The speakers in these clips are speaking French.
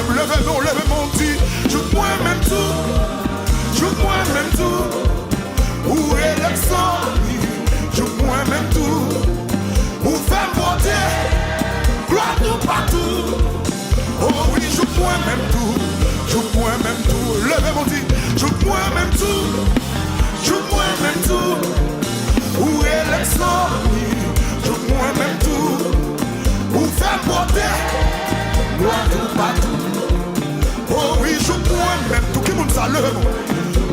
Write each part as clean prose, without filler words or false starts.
levez mon petit. Joue-moi même tout. Joue-moi même tout. Où est l'accent? Joue-moi même tout. Où faire porter? Gloire tout partout. Oh oui, joue-moi même tout. Joue-moi même tout. Levez mon petit. Joue-moi même tout. Joue-moi même tout. Où est l'accent? Joue-moi même tout. Où faire porter? Gloire tout partout. Oh oui, joue-moi même tout. Qui monte ça lève?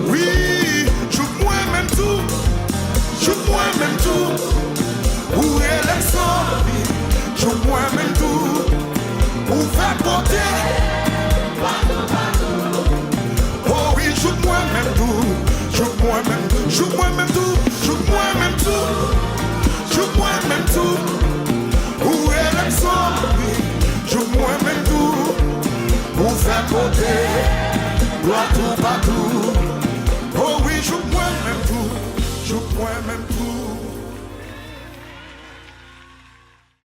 Oui, joue-moi même tout. Joue-moi même tout. Où est l'accent? Joue-moi même tout. Où faire porter? Oh oui, joue-moi même tout. Joue-moi même tout. Joue-moi même tout. Joue-moi même tout. Joue-moi même tout. Où est l'accent? Joue-moi même tout. Où faire porter? Gloire tout partout.